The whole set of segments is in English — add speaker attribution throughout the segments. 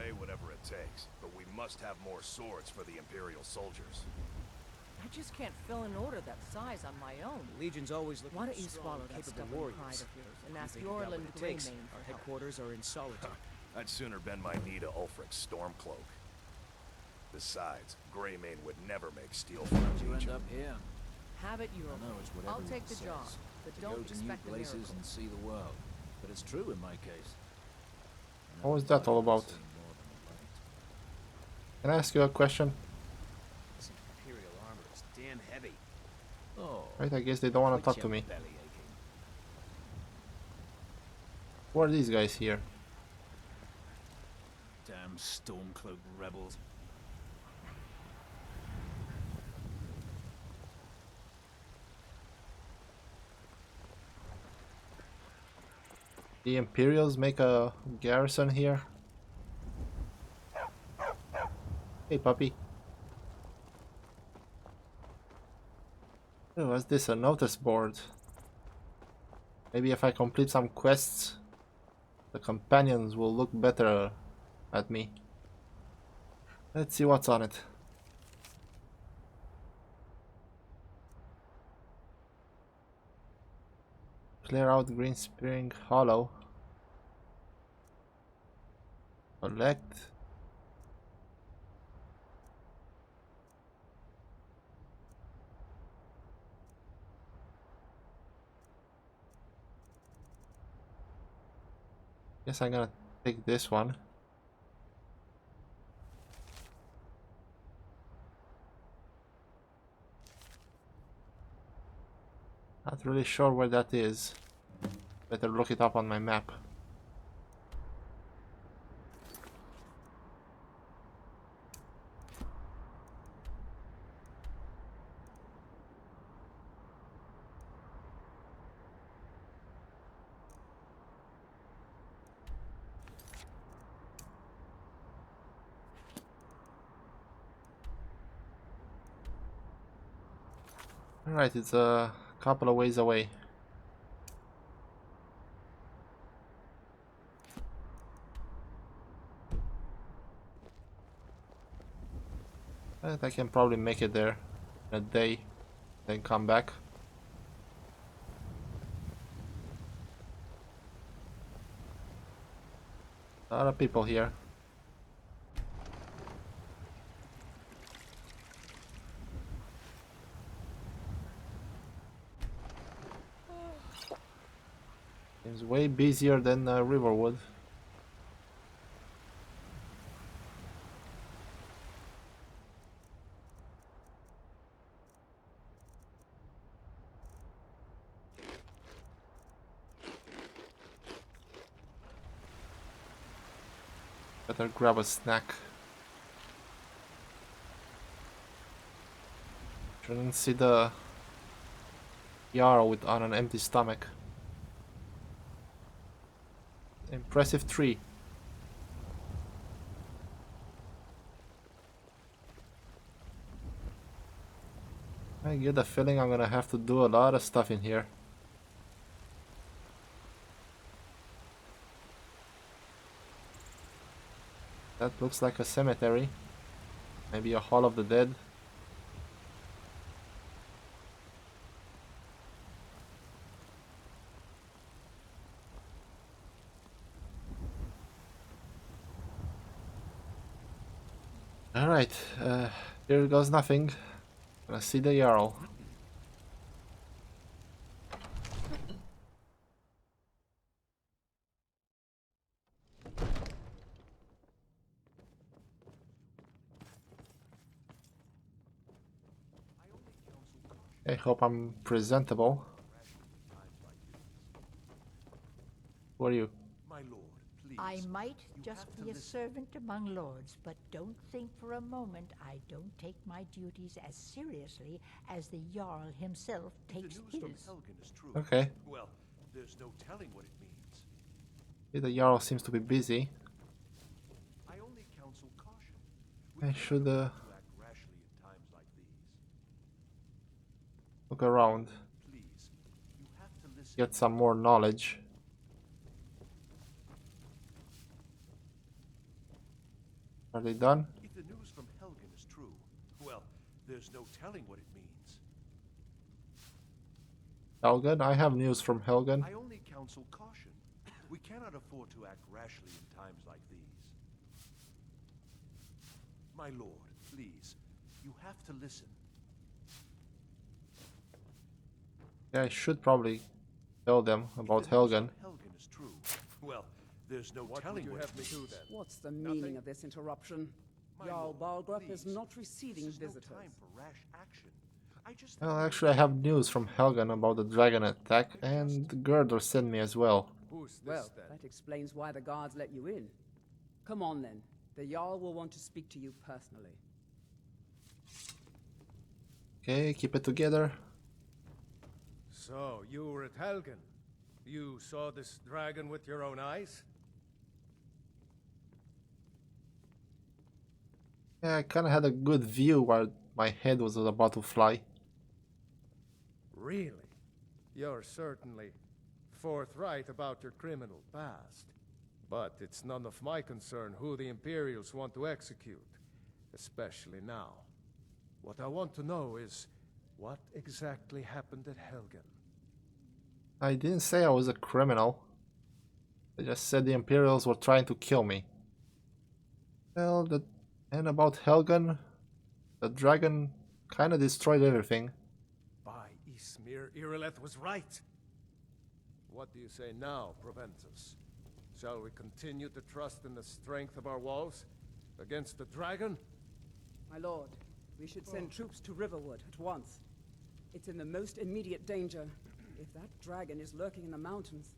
Speaker 1: pay whatever it takes, but we must have more swords for the Imperial soldiers.
Speaker 2: I just can't fill an order that size on my own.
Speaker 3: The Legion's always looking
Speaker 2: Why
Speaker 3: for
Speaker 2: don't you
Speaker 3: strong,
Speaker 2: swallow that
Speaker 3: capable
Speaker 2: stubborn
Speaker 3: warriors.
Speaker 2: pride of yours and ask
Speaker 3: We think we got what
Speaker 2: Yorland
Speaker 3: it takes.
Speaker 2: Greymane
Speaker 3: Our
Speaker 2: for help?
Speaker 3: headquarters are in Solitude.
Speaker 1: I'd sooner bend my knee to Ulfric's Stormcloak. Besides, Greymane would never make steel for a
Speaker 4: You end
Speaker 1: legion.
Speaker 4: up here.
Speaker 2: Have it your
Speaker 4: I know
Speaker 2: way.
Speaker 4: it's what
Speaker 2: I'll
Speaker 4: everyone
Speaker 2: take the
Speaker 4: says,
Speaker 2: job, but
Speaker 4: to
Speaker 2: don't
Speaker 4: go to new
Speaker 2: expect a
Speaker 4: places
Speaker 2: miracle.
Speaker 4: and see the world. But it's true in my case.
Speaker 5: What was that all about? Can I ask you a question?
Speaker 3: This Imperial armor is damn heavy.
Speaker 4: Oh,
Speaker 5: Right, I guess they don't want to
Speaker 4: quit
Speaker 5: talk to
Speaker 4: your
Speaker 5: me.
Speaker 4: belly aching.
Speaker 5: Who are these guys here?
Speaker 4: Damn Stormcloak rebels.
Speaker 5: The Imperials make a garrison here? Hey puppy. Oh, what's this? A notice board. Maybe if I complete some quests, the companions will look better at me. Let's see what's on it. Clear out Green Spring Hollow. Collect. Guess I'm gonna take this one. Not really sure where that is. Better look it up on my map. Alright, it's a couple of ways away. But I can probably make it there in a day, then come back. A lot of people here. Seems way busier than Riverwood. Better grab a snack. Shouldn't see the Jarl with on an empty stomach. Impressive tree. I get the feeling I'm gonna have to do a lot of stuff in here. That looks like a cemetery. Maybe a Hall of the Dead. Alright, here goes nothing. Gonna see the Jarl. I hope I'm presentable. Who are you?
Speaker 1: My lord, please.
Speaker 6: I might just be a servant among lords, but don't think for a moment I don't take my duties as seriously as the Jarl himself takes his.
Speaker 1: Is true.
Speaker 5: Okay.
Speaker 1: Well, there's no telling what it means.
Speaker 5: The Jarl seems to be busy.
Speaker 1: I only counsel caution.
Speaker 5: I should
Speaker 1: To act rashly in times like these.
Speaker 5: look around,
Speaker 1: Please, you have to listen.
Speaker 5: get some more knowledge. Are they done?
Speaker 7: If the news from Helgen is true, well, there's no telling what it means.
Speaker 5: Helgen? I have news from Helgen.
Speaker 7: I only counsel caution. We cannot afford to act rashly in times like these. My lord, please, you have to listen.
Speaker 5: Yeah, I should probably tell them about
Speaker 7: If the news
Speaker 5: Helgen.
Speaker 7: from Helgen is true, well, there's no telling what it means.
Speaker 8: What's the meaning of this interruption?
Speaker 7: My
Speaker 8: Jarl
Speaker 7: lord,
Speaker 8: Balgrup is
Speaker 7: please,
Speaker 8: not receiving
Speaker 7: this is
Speaker 8: visitors.
Speaker 7: No time for rash action. I just
Speaker 5: Well, actually, I have news from Helgen about the dragon attack, and Gerdor sent me as well.
Speaker 8: Well, that explains why the guards let you in. Come on then. The Jarl will want to speak to you personally.
Speaker 5: Okay, keep it together.
Speaker 9: So, you were at Helgen. You saw this dragon with your own eyes?
Speaker 5: Yeah, I kinda had a good view while my head was about to fly.
Speaker 9: Really? You're certainly forthright about your criminal past. But it's none of my concern who the Imperials want to execute, especially now. What I want to know is, what exactly happened at Helgen?
Speaker 5: I didn't say I was a criminal. I just said the Imperials were trying to kill me. Well, and about Helgen, the dragon kinda destroyed everything.
Speaker 9: By Ismir, Irileth was right. What do you say now, Proventus? Shall we continue to trust in the strength of our walls against the dragon?
Speaker 8: My lord, we should send troops to Riverwood at once. It's in the most immediate danger. If that dragon is lurking in the mountains...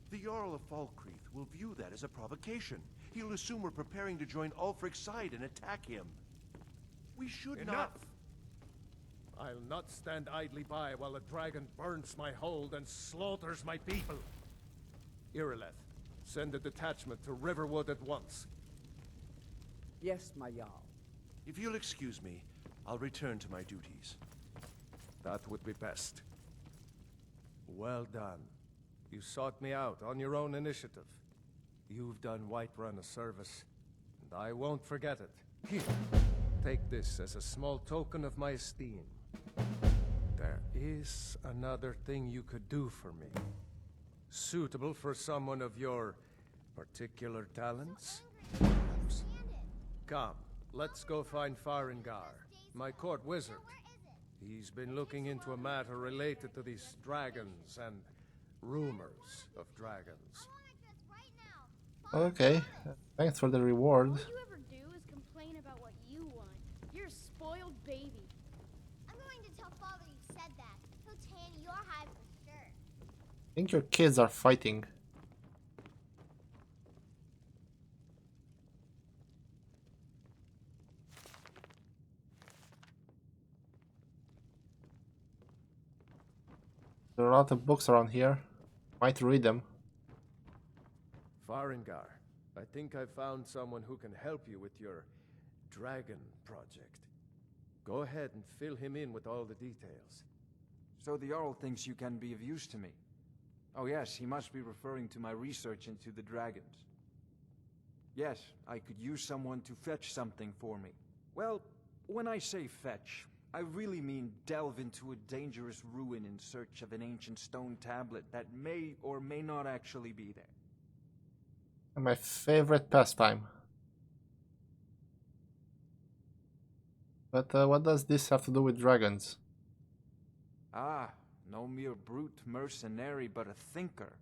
Speaker 7: The Jarl of Falkreath will view that as a provocation. He'll assume we're preparing to join Ulfric's side and attack him. We should
Speaker 9: Enough!
Speaker 7: not...
Speaker 9: I'll not stand idly by while the dragon burns my hold and slaughters my people. Irileth, send a detachment to Riverwood at once.
Speaker 8: Yes, my Jarl.
Speaker 7: If you'll excuse me, I'll return to my duties.
Speaker 9: That would be best. Well done. You sought me out on your own initiative. You've done Whiterun a service, and I won't forget it. Here, take this as a small token of my esteem. There is another thing you could do for me. Suitable for someone of your particular talents? Perhaps. Come, let's go find Farengar, my court wizard. He's been looking into a matter related to these dragons and rumors of dragons.
Speaker 5: Okay, thanks for the reward.
Speaker 10: All you ever do is complain about what you want. You're a spoiled baby.
Speaker 11: I'm going to tell Father you said that. He'll tan your hide for sure.
Speaker 5: I think your kids are fighting. There are a lot of books around here. Might read them.
Speaker 9: Farengar, I think I found someone who can help you with your dragon project. Go ahead and fill him in with all the details.
Speaker 12: So the Jarl thinks you can be of use to me. Oh yes, he must be referring to my research into the dragons. Yes, I could use someone to fetch something for me. Well, when I say fetch, I really mean delve into a dangerous ruin in search of an ancient stone tablet that may or may not actually be there.
Speaker 5: My favorite pastime. But what does this have to do with dragons?
Speaker 12: Ah, no mere brute mercenary, but a thinker.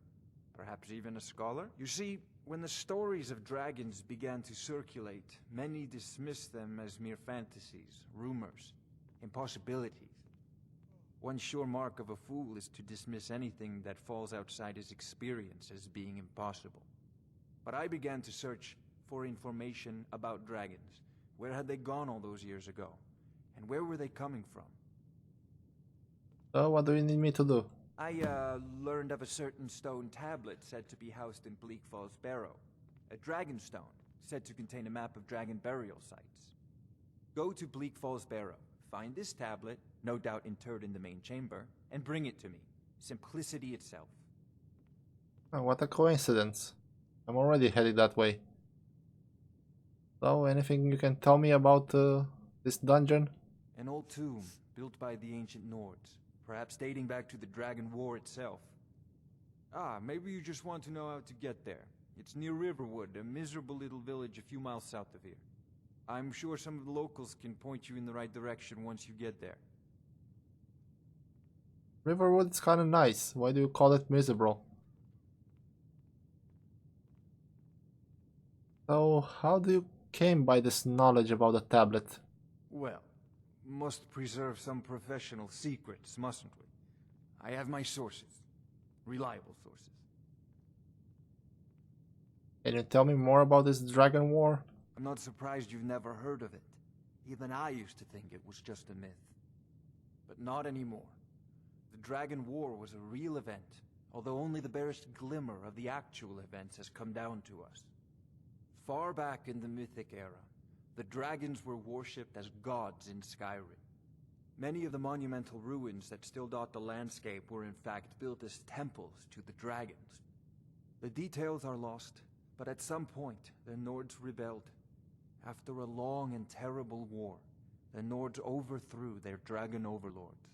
Speaker 12: Perhaps even a scholar? You see, when the stories of dragons began to circulate, many dismissed them as mere fantasies, rumors, impossibilities. One sure mark of a fool is to dismiss anything that falls outside his experience as being impossible. But I began to search for information about dragons. Where had they gone all those years ago? And where were they coming from?
Speaker 5: So what do you need me to do?
Speaker 12: I learned of a certain stone tablet said to be housed in Bleak Falls Barrow. A dragon stone, said to contain a map of dragon burial sites. Go to Bleak Falls Barrow, find this tablet, no doubt interred in the main chamber, and bring it to me. Simplicity itself.
Speaker 5: Oh, what a coincidence. I'm already headed that way. So, anything you can tell me about this dungeon?
Speaker 12: An old tomb built by the ancient Nords, perhaps dating back to the Dragon War itself. Ah, maybe you just want to know how to get there. It's near Riverwood, a miserable little village a few miles south of here. I'm sure some of the locals can point you in the right direction once you get there.
Speaker 5: Riverwood's kind of nice. Why do you call it miserable? So, how do you came by this knowledge about the tablet?
Speaker 12: Well, must preserve some professional secrets, mustn't we? I have my sources. Reliable sources.
Speaker 5: Can you tell me more about this Dragon War?
Speaker 12: I'm not surprised you've never heard of it. Even I used to think it was just a myth. But not anymore. The Dragon War was a real event, although only the barest glimmer of the actual events has come down to us. Far back in the Mythic era, the dragons were worshipped as gods in Skyrim. Many of the monumental ruins that still dot the landscape were in fact built as temples to the dragons. The details are lost, but at some point the Nords rebelled. After a long and terrible war, the Nords overthrew their dragon overlords.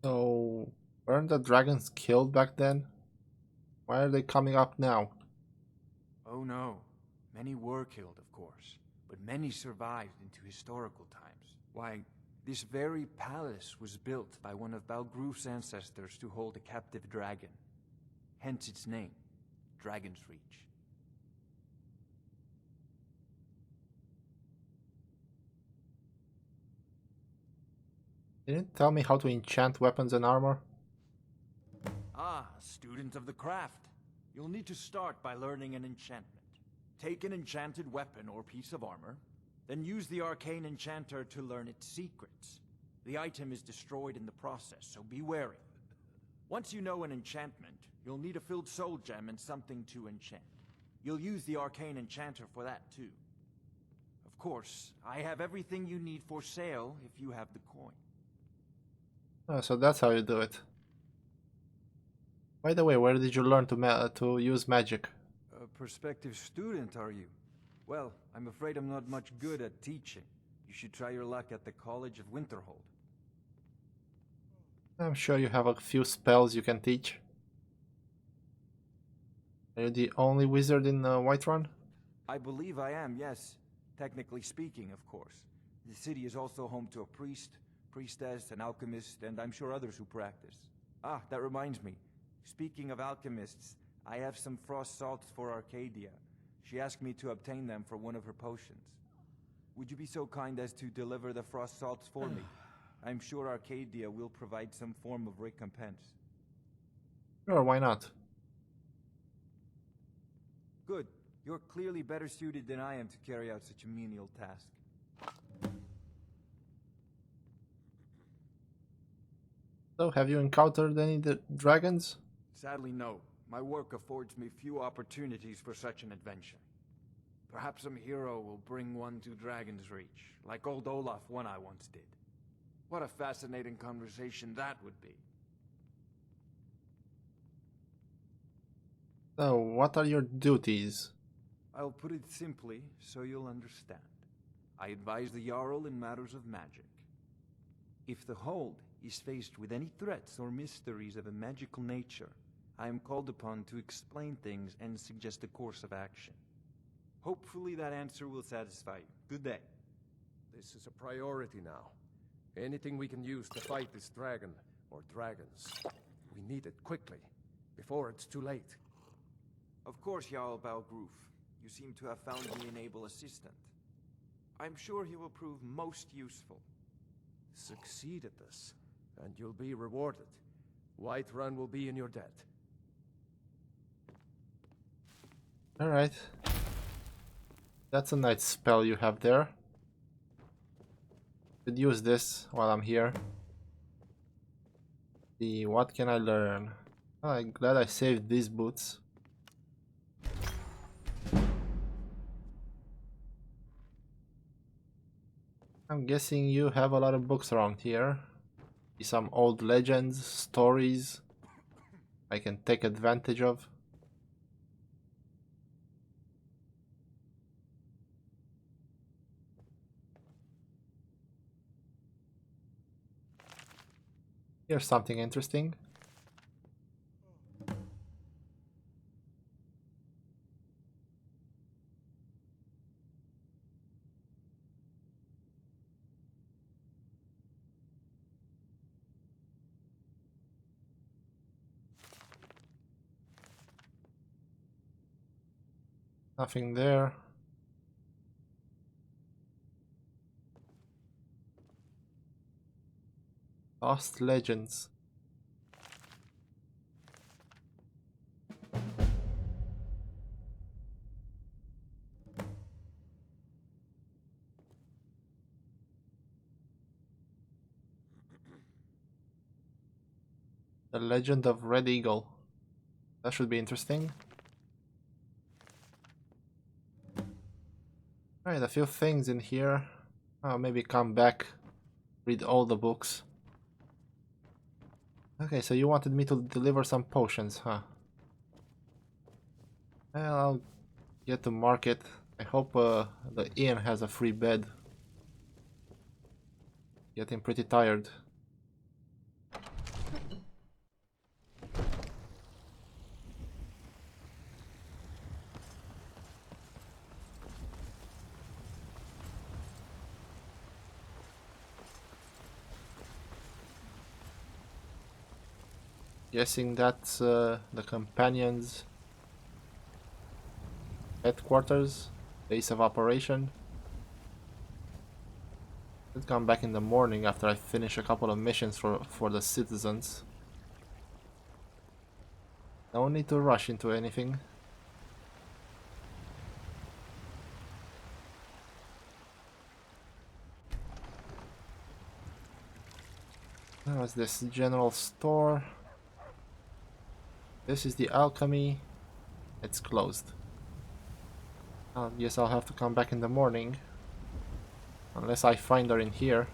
Speaker 5: So, weren't the dragons killed back then? Why are they coming up now?
Speaker 12: Oh no. Many were killed, of course, but many survived into historical times. Why, this very palace was built by one of Balgruf's ancestors to hold a captive dragon. Hence its name, Dragon's Reach.
Speaker 5: Can you tell me how to enchant weapons and armor?
Speaker 12: Ah, student of the craft. You'll need to start by learning an enchantment. Take an enchanted weapon or piece of armor, then use the arcane enchanter to learn its secrets. The item is destroyed in the process, so be wary. Once you know an enchantment, you'll need a filled soul gem and something to enchant. You'll use the arcane enchanter for that too. Of course, I have everything you need for sale if you have the coin.
Speaker 5: Oh, so that's how you do it. By the way, where did you learn to use magic?
Speaker 12: A prospective student, are you? Well, I'm afraid I'm not much good at teaching. You should try your luck at the College of Winterhold.
Speaker 5: I'm sure you have a few spells you can teach. Are you the only wizard in Whiterun?
Speaker 12: I believe I am, yes. Technically speaking, of course. The city is also home to a priest, priestess, an alchemist, and I'm sure others who practice. Ah, that reminds me. Speaking of alchemists, I have some frost salts for Arcadia. She asked me to obtain them for one of her potions. Would you be so kind as to deliver the frost salts for me? I'm sure Arcadia will provide some form of recompense.
Speaker 5: Sure, why not?
Speaker 12: Good. You're clearly better suited than I am to carry out such a menial task.
Speaker 5: So, have you encountered any dragons?
Speaker 12: Sadly, no. My work affords me few opportunities for such an adventure. Perhaps some hero will bring one to Dragon's Reach, like old Olaf one I once did. What a fascinating conversation that would be.
Speaker 5: So, what are your duties?
Speaker 12: I'll put it simply so you'll understand. I advise the Jarl in matters of magic. If the Hold is faced with any threats or mysteries of a magical nature, I am called upon to explain things and suggest a course of action. Hopefully that answer will satisfy you. Good day.
Speaker 9: This is a priority now. Anything we can use to fight this dragon, or dragons. We need it quickly, before it's too late.
Speaker 12: Of course, Jarl Balgruf. You seem to have found me an able assistant. I'm sure he will prove most useful.
Speaker 9: Succeed at this, and you'll be rewarded. Whiterun will be in your debt.
Speaker 5: Alright. That's a nice spell you have there. Could use this while I'm here. See, what can I learn? Oh, I'm glad I saved these boots. I'm guessing you have a lot of books around here. Some old legends, stories I can take advantage of. Here's something interesting. Nothing there. Lost Legends. The Legend of Red Eagle. That should be interesting. Alright, a few things in here. I'll maybe come back, read all the books. Okay, so you wanted me to deliver some potions, huh? Well, I'll get to market. I hope the inn has a free bed. Getting pretty tired. Guessing that's the companions' headquarters, base of operation. I'll come back in the morning after I finish a couple of missions for the citizens. No need to rush into anything. There's this general store. This is the alchemy. It's closed. I guess I'll have to come back in the morning. Unless I find her in here.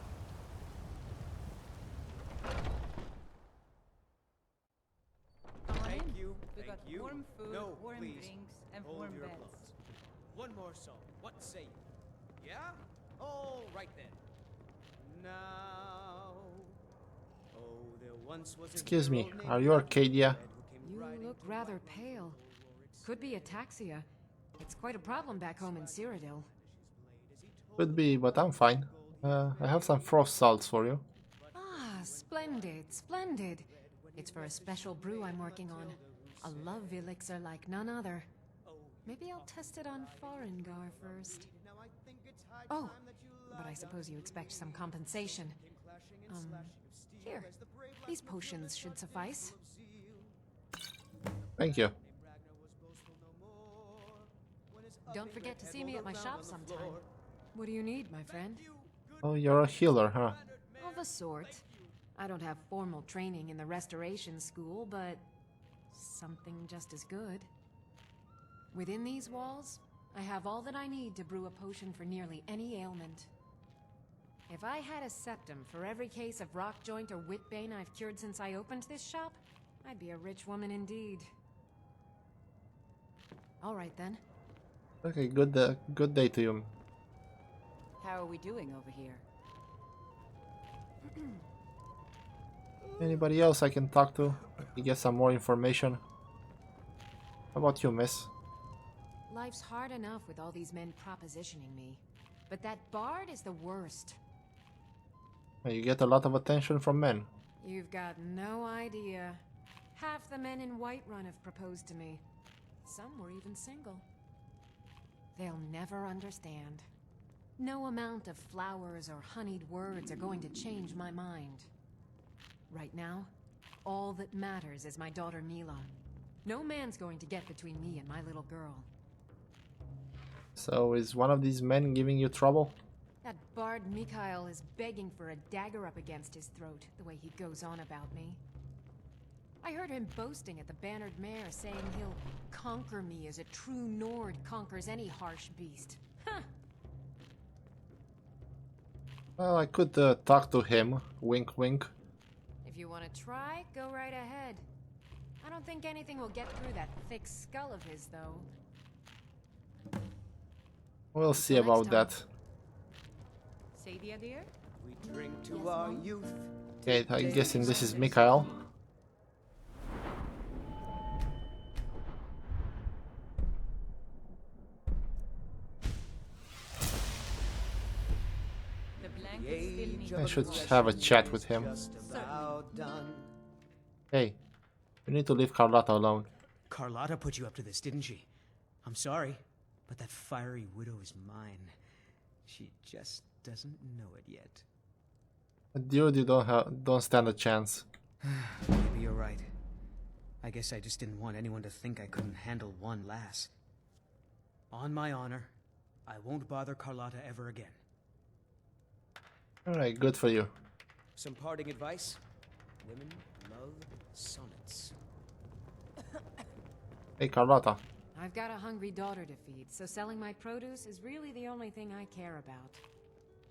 Speaker 3: Thank you.
Speaker 2: We got
Speaker 3: Thank you.
Speaker 2: warm food,
Speaker 3: No,
Speaker 2: warm
Speaker 3: please.
Speaker 2: drinks, and
Speaker 3: Hold
Speaker 2: warm
Speaker 3: your
Speaker 2: beds.
Speaker 3: applause. One more song. What say you? Yeah? All right then. Now. Oh, there once was a
Speaker 5: Excuse me,
Speaker 3: hero named
Speaker 5: are you Arcadia?
Speaker 3: who came
Speaker 13: You
Speaker 3: riding
Speaker 13: look
Speaker 3: to
Speaker 13: rather
Speaker 3: Whiterun
Speaker 13: pale.
Speaker 3: for
Speaker 13: Could be ataxia. It's quite a problem back home in Cyrodiil.
Speaker 5: Could be, but I'm fine. I have some frost salts for you.
Speaker 13: Ah, splendid, splendid. It's for a special brew I'm working on. A love elixir like none other. Maybe I'll test it on Farengar first. Oh, but I suppose you expect some compensation. Here. These potions should suffice.
Speaker 5: Thank you.
Speaker 13: Don't forget to see me at my shop sometime. What do you need, my friend?
Speaker 5: Oh, you're a healer, huh?
Speaker 13: Of a sort. I don't have formal training in the restoration school, but something just as good. Within these walls, I have all that I need to brew a potion for nearly any ailment. If I had a septum for every case of rock joint or whitbane I've cured since I opened this shop, I'd be a rich woman indeed. All right then.
Speaker 5: Okay, good day to you.
Speaker 2: How are we doing over here?
Speaker 5: Anybody else I can talk to? You get some more information. How about you, miss?
Speaker 13: Life's hard enough with all these men propositioning me. But that bard is the worst.
Speaker 5: You get a lot of attention from men.
Speaker 13: You've got no idea. Half the men in Whiterun have proposed to me. Some were even single. They'll never understand. No amount of flowers or honeyed words are going to change my mind. Right now, all that matters is my daughter Mila. No man's going to get between me and my little girl.
Speaker 5: So is one of these men giving you trouble?
Speaker 13: That bard Mikhail is begging for a dagger up against his throat, the way he goes on about me. I heard him boasting at the Bannered Mare, saying he'll conquer me as a true Nord conquers any harsh beast. Huh!
Speaker 5: Well, I could talk to him. Wink, wink.
Speaker 13: If you want to try, go right ahead. I don't think anything will get through that thick skull of his, though.
Speaker 5: We'll see
Speaker 13: Until
Speaker 5: about
Speaker 13: next
Speaker 5: that.
Speaker 2: Sadia, dear?
Speaker 3: We drink to
Speaker 6: Yes,
Speaker 3: our
Speaker 6: Mom?
Speaker 3: youth
Speaker 5: Okay, I'm guessing this is Mikhail.
Speaker 2: The blankets still need
Speaker 5: I should have a chat with him. Hey, you need to leave Carlotta alone.
Speaker 3: Carlotta put you up to this, didn't she? I'm sorry, but that fiery widow is mine. She just doesn't know it yet.
Speaker 5: Dude, you don't stand a chance.
Speaker 3: Maybe you're right. I guess I just didn't want anyone to think I couldn't handle one lass. On my honor, I won't bother Carlotta ever again.
Speaker 5: Alright, good for you.
Speaker 3: Some parting advice? Women love sonnets.
Speaker 5: Hey, Carlotta.
Speaker 13: I've got a hungry daughter to feed, so selling my produce is really the only thing I care about.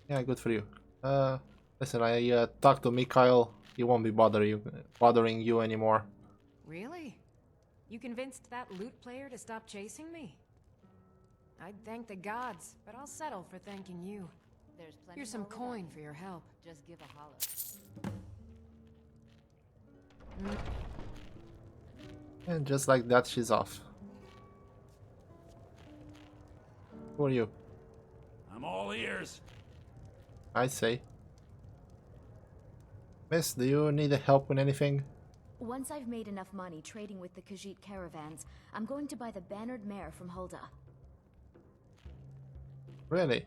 Speaker 5: Yeah, good for you. Listen, I talked to Mikhail. He won't be bothering you anymore.
Speaker 13: Really? You convinced that lute player to stop chasing me? I'd thank the gods, but I'll settle for thanking you.
Speaker 2: There's plenty.
Speaker 13: Here's some coin for your help.
Speaker 2: Just give a holler.
Speaker 5: And just like that, she's off. Who are you?
Speaker 14: I'm all ears.
Speaker 5: I say. Miss, do you need help with anything?
Speaker 15: Once I've made enough money trading with the Khajiit caravans, I'm going to buy the bannered mare from Hulda.
Speaker 5: Really?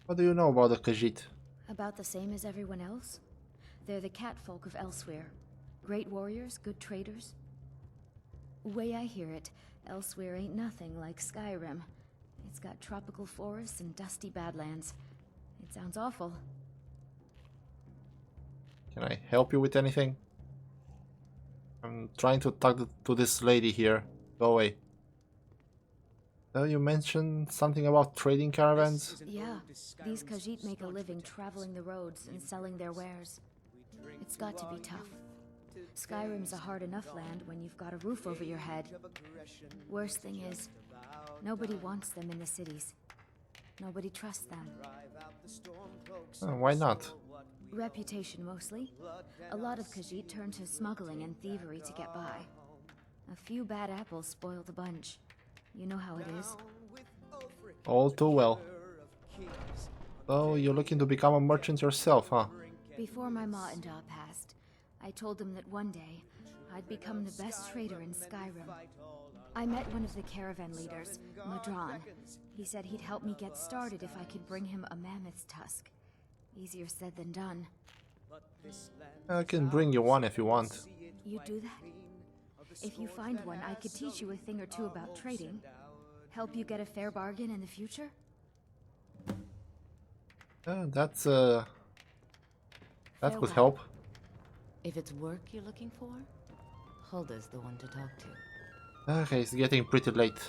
Speaker 5: What do you know about the Khajiit?
Speaker 15: About the same as everyone else. They're the catfolk of Elsewhere. Great warriors, good traders. Way I hear it, Elsewhere ain't nothing like Skyrim. It's got tropical forests and dusty badlands. It sounds awful.
Speaker 5: Can I help you with anything? I'm trying to talk to this lady here. Go away. You mentioned something about trading caravans?
Speaker 15: Yeah, these Khajiit make a living traveling the roads and selling their wares. It's got to be tough. Skyrim's a hard enough land when you've got a roof over your head. Worst thing is, nobody wants them in the cities. Nobody trusts them.
Speaker 5: Why not?
Speaker 15: Reputation mostly. A lot of Khajiit turn to smuggling and thievery to get by. A few bad apples spoil the bunch. You know how it is.
Speaker 5: All too well. So you're looking to become a merchant yourself, huh?
Speaker 15: Before my ma and da passed, I told them that one day I'd become the best trader in Skyrim. I met one of the caravan leaders, Madron. He said he'd help me get started if I could bring him a mammoth's tusk. Easier said than done.
Speaker 5: I can bring you one if you want.
Speaker 15: You do that? If you find one, I could teach you a thing or two about trading. Help you get a fair bargain in the future?
Speaker 5: That could help.
Speaker 2: If it's work you're looking for, Hulda's the one to talk to.
Speaker 5: Okay, it's getting pretty late.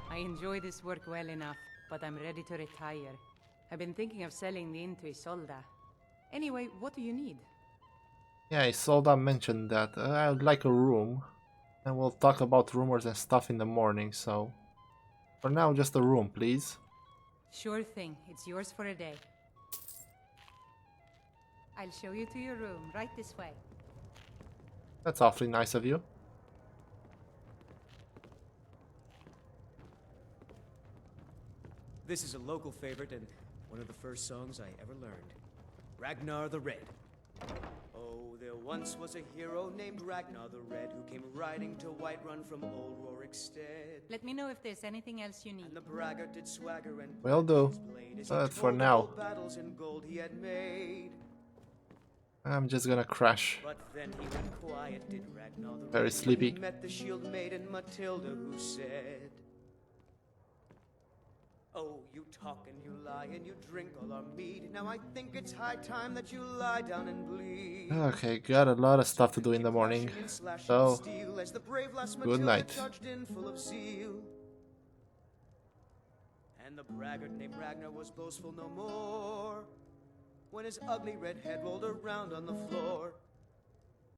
Speaker 16: I enjoy this work well enough, but I'm ready to retire. I've been thinking of selling the inn to Isolda. Anyway, what do you need?
Speaker 5: Yeah, Isolda mentioned that. I would like a room. And we'll talk about rumors and stuff in the morning, so... For now, just a room, please.
Speaker 16: Sure thing. It's yours for a day. I'll show you to your room, right this way.
Speaker 5: That's awfully nice of you.
Speaker 3: This is a local favorite and one of the first songs I ever learned. Ragnar the Red. Oh, there once was a hero named Ragnar the Red who came riding to Whiterun from old Rorikstead.
Speaker 16: Let me know if there's anything else you need.
Speaker 3: And the braggart did swagger and
Speaker 5: Will do. But for now,
Speaker 3: battles in gold he had made.
Speaker 5: I'm just gonna crash.
Speaker 3: But then he went quiet, did Ragnar the Red.
Speaker 5: Very sleepy.
Speaker 3: He met the shield maiden Matilda who said, oh, you talk and you lie and you drink all our mead. Now I think it's high time that you lie down and bleed.
Speaker 5: Okay, got a lot of stuff to do in the morning. So, good night.
Speaker 3: And the braggart named Ragnar was boastful no more when his ugly red head rolled around on the floor.